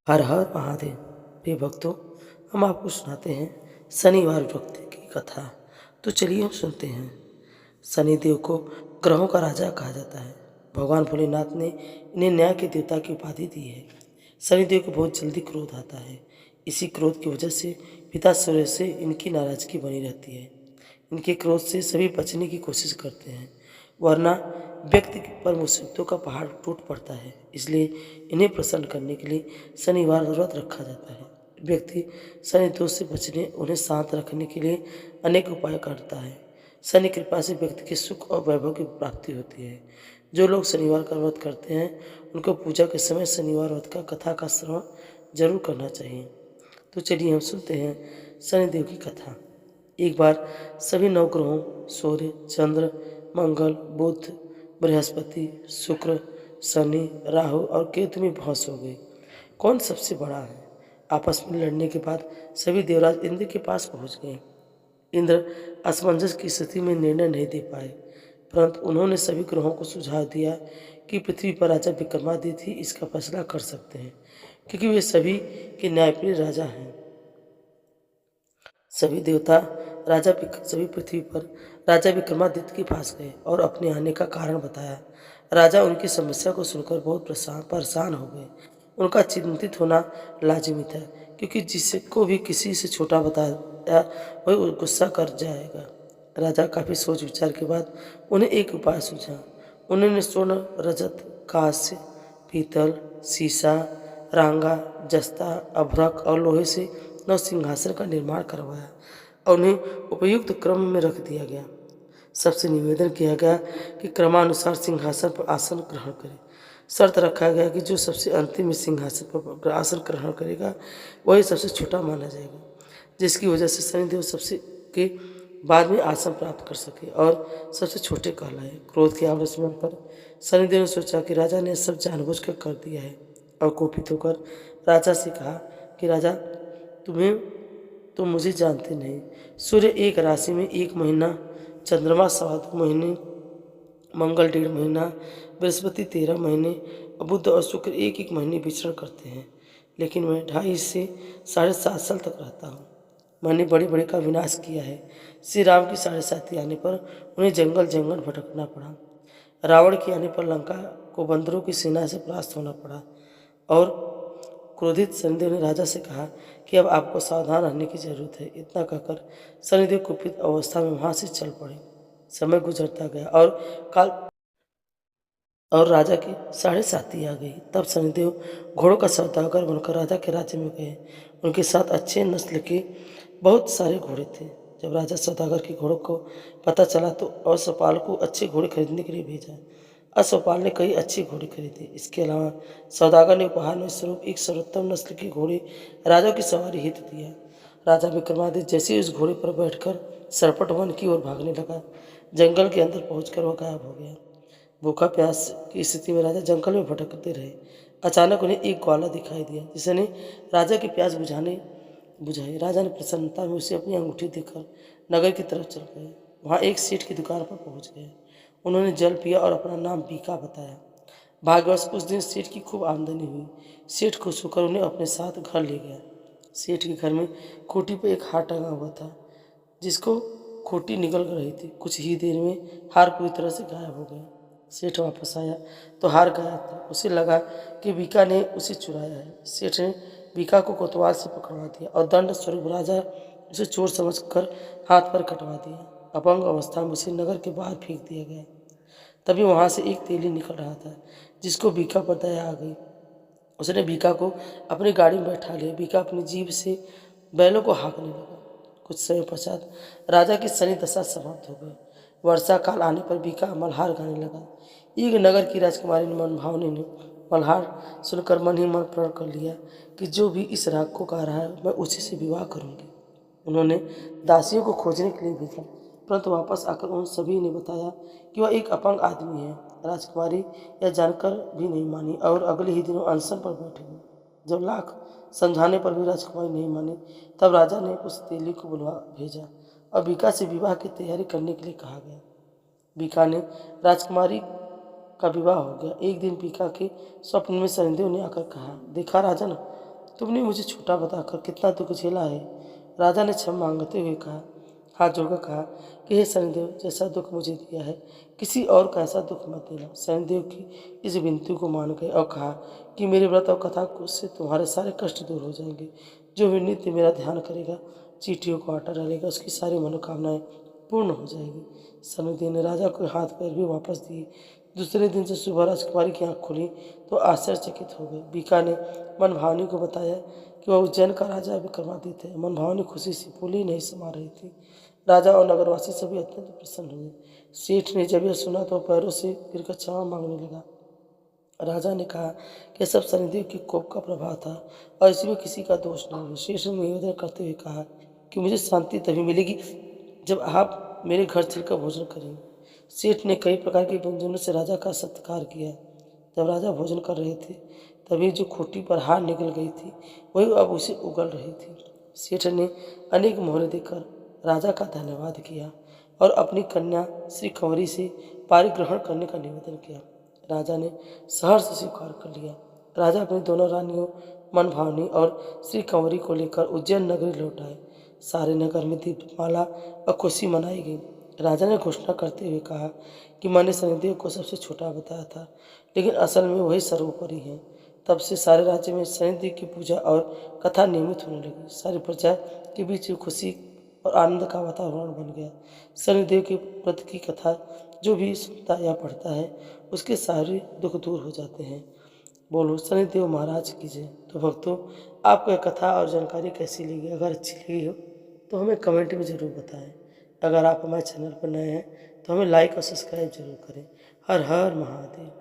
हर हर महादेव। प्रिय भक्तों, हम आपको सुनाते हैं शनिवार व्रत की कथा। तो चलिए हम सुनते हैं। शनिदेव को ग्रहों का राजा कहा जाता है। भगवान भोलेनाथ ने इन्हें न्याय के देवता की उपाधि दी है। शनिदेव को बहुत जल्दी क्रोध आता है। इसी क्रोध की वजह से पिता सूर्य से इनकी नाराजगी बनी रहती है। इनके क्रोध से सभी बचने की कोशिश करते हैं, वरना व्यक्ति पर मुसीबतों का पहाड़ टूट पड़ता है। इसलिए इन्हें प्रसन्न करने के लिए शनिवार व्रत रखा जाता है। व्यक्ति शनि दोष से बचने, उन्हें शांत रखने के लिए अनेक उपाय करता है। शनि कृपा से व्यक्ति के सुख और वैभव की प्राप्ति होती है। जो लोग शनिवार का व्रत करते हैं, उनको पूजा के समय शनिवार व्रत का कथा का श्रवण जरूर करना चाहिए। तो चलिए हम सुनते हैं शनिदेव की कथा। एक बार सभी नवग्रहों सूर्य, चंद्र, मंगल, बुध, बृहस्पति, शुक्र, शनि, राहु और केतु में बहस हो गई, कौन सबसे बड़ा है। आपस में लड़ने के बाद सभी देवराज इंद्र के पास पहुंच गए। इंद्र असमंजस की स्थिति में निर्णय नहीं दे पाए, परंतु उन्होंने सभी ग्रहों को सुझाव दिया कि पृथ्वी पर राजा विक्रमादित्य ही इसका फैसला कर सकते हैं, क्योंकि वे सभी के न्यायप्रिय राजा हैं। सभी पृथ्वी पर राजा विक्रमादित्य के पास गए और अपने आने का कारण बताया। राजा उनकी समस्या को सुनकर बहुत परेशान हो गए। उनका चिंतित होना लाजिमी था, क्योंकि जिसको भी किसी से छोटा बताया वही गुस्सा कर जाएगा। राजा काफी सोच विचार के बाद उन्हें एक उपाय सूझा। उन्होंने स्वर्ण, रजत, कांस्य, पीतल, शीशा, रांगा, जस्ता, अभ्रक और लोहे से नव सिंहासन का निर्माण करवाया और उन्हें उपयुक्त क्रम में रख दिया गया। सबसे निवेदन किया गया कि क्रमानुसार सिंहासन पर आसन ग्रहण करें। शर्त रखा गया कि जो सबसे अंतिम में सिंहासन पर आसन ग्रहण करेगा वही सबसे छोटा माना जाएगा, जिसकी वजह से शनिदेव सबसे के बाद में आसन प्राप्त कर सके और सबसे छोटे कहलाए। क्रोध के आवेश में पर शनिदेव ने सोचा कि राजा ने सब जानबूझकर कर दिया है और कुपित होकर राजा से कहा कि राजा, तुम्हें तो मुझे जानते नहीं। सूर्य एक राशि में 1 महीना, चंद्रमा 2.25 महीने, मंगल 1.5 महीना, बृहस्पति 13 महीने और बुध और शुक्र 1-1 महीने विचरण करते हैं, लेकिन मैं 2.5 से 7.5 साल तक रहता हूँ। मैंने बड़े बड़े का विनाश किया है। श्री राम की 7.5 आने पर उन्हें जंगल जंगल भटकना पड़ा। रावण के आने पर लंका को बंदरों की सेना से परास्त होना पड़ा और क्रोधित शनिदेव ने राजा से कहा कि अब आपको सावधान रहने की जरूरत है। इतना कहकर शनिदेव कुपित अवस्था में वहां से चल पड़े। समय गुजरता गया और राजा की 7.5 आ गई। तब शनिदेव घोड़ों का सौदागर बनकर राजा के राज्य में गए। उनके साथ अच्छे नस्ल के बहुत सारे घोड़े थे। जब राजा सौदागर के घोड़ों को पता चला तो अश्वपाल को अच्छे घोड़े खरीदने के लिए भेजा। अश्वपाल ने कई अच्छे घोड़े खरीदे। इसके अलावा सौदागर ने उपहार में स्वरूप एक सर्वोत्तम नस्ल के घोड़े राजा की सवारी हेतु दिया। राजा विक्रमादित्य जैसे ही उस घोड़े पर बैठकर सरपट वन की ओर भागने लगा, जंगल के अंदर पहुंचकर वह गायब हो गया। भूखा प्यास की स्थिति में राजा जंगल में भटकते रहे। अचानक उन्हें एक ग्वाला दिखाई दिया, जिसने राजा की प्यास बुझाई। राजा ने प्रसन्नता में उसे अपनी अंगूठी देकर नगर की तरफ चल गए। वहाँ एक सेठ की दुकान पर पहुंच गए। उन्होंने जल पिया और अपना नाम बीका बताया। भाग्यवश उस दिन सेठ की खूब आमदनी हुई। सेठ खुश होकर उन्हें अपने साथ घर ले गया। सेठ के घर में खूंटी पर एक हार टंगा हुआ था, जिसको खूंटी निकल रही थी। कुछ ही देर में हार पूरी तरह से गायब हो गया। सेठ वापस आया तो हार गायब था। उसे लगा कि बीका ने उसे चुराया है। सेठ ने बीका को कोतवाल से पकड़वा दिया और दंड स्वरूप राजा उसे चोर समझकर हाथ पर कटवा दिया। अपंग अवस्था में उसे नगर के बाहर फेंक दिया गया। तभी वहां से एक तेली निकल रहा था, जिसको बीका पर दया आ गई। उसने बीका को अपनी गाड़ी में बैठा लिया। बीका अपनी जीभ से बैलों को हाँकने लगा। कुछ समय पश्चात राजा की शनि दशा समाप्त हो गई। वर्षा काल आने पर बीका मल्हार गाने लगा। एक नगर की राजकुमारी मनभावनी ने मल्हार सुनकर मन ही मन प्रण कर लिया कि जो भी इस राग को गा रहा है मैं उसी से विवाह करूंगी। उन्होंने दासियों को खोजने के लिए भेजा, परंतु वापस आकर उन सभी ने बताया कि वह एक अपंग आदमी है। राजकुमारी यह जानकर भी नहीं मानी और अगले ही दिनों अनशन पर बैठ गई। जब लाख समझाने पर भी राजकुमारी नहीं मानी, तब राजा ने उस तेली को बुलवा भेजा और बीका से विवाह की तैयारी करने के लिए कहा गया। बीका ने राजकुमारी का विवाह हो गया। एक दिन बीका के स्वप्न में शनिदेव ने आकर कहा, देखा राजन, तुमने मुझे छोटा बताकर कितना दुख झेला है। राजा ने क्षमा मांगते हुए कहा, हाथ जोड़कर कहा कि हे शनिदेव, जैसा दुख मुझे दिया है किसी और का ऐसा दुख मत देना। शनिदेव की इस विनती को मान गए और कहा कि मेरे व्रत और कथा को से तुम्हारे सारे कष्ट दूर हो जाएंगे। जो भी नित्य मेरा ध्यान करेगा, चींटियों को आटा डालेगा, उसकी सारी मनोकामनाएं पूर्ण हो जाएगी। शनिदेव ने राजा को हाथ पैर भी वापस दिए। दूसरे दिन से सुबह राजकुमारी की आंख खुली तो आश्चर्यचकित हो गई। बीका ने मनभावनी को बताया कि वह उज्जैन का राजा विक्रमादित्य है। मनभावनी खुशी से फूली नहीं समा रही थी। राजा और नगरवासी सभी अत्यंत प्रसन्न हुए। सेठ ने जब यह सुना तो पैरों से गिरकर क्षमा मांगने लगा। राजा ने कहा कि यह सब शनिदेव के कोप का प्रभाव था और इसमें किसी का दोष नहीं है। शेष ने निवेदन करते हुए कहा कि मुझे शांति तभी मिलेगी जब आप मेरे घर चलकर भोजन करेंगे। सेठ ने कई प्रकार के व्यंजनों से राजा का सत्कार किया। जब राजा भोजन कर रहे थे तभी जो खोटी पर हार निकल गई थी वही अब उसे उगल रही थी। सेठ ने अनेक मोहरे देकर राजा का धन्यवाद किया और अपनी कन्या श्री कंवरी से पारिग्रहण करने का निवेदन किया। राजा ने सहर्ष स्वीकार कर लिया। राजा अपनी दोनों रानियों मनभावनी और श्री कंवरी को लेकर उज्जैन नगरी लौट आए। सारे नगर में दीपमाला और खुशी मनाई गई। राजा ने घोषणा करते हुए कहा कि मैंने शनिदेव को सबसे छोटा बताया था, लेकिन असल में वही सर्वोपरि है। तब से सारे राज्य में शनिदेव की पूजा और कथा नियमित होने लगी। सारी प्रजा के बीच खुशी और आनंद का वातावरण बन गया। शनिदेव के व्रत की कथा जो भी सुनता या पढ़ता है उसके सारे दुख दूर हो जाते हैं। बोलो शनिदेव महाराज की जय। तो भक्तों, आपको यह कथा और जानकारी कैसी लगी? अगर अच्छी लगी हो तो हमें कमेंट में ज़रूर बताएं। अगर आप हमारे चैनल पर नए हैं तो हमें लाइक और सब्सक्राइब जरूर करें। हर हर महादेव।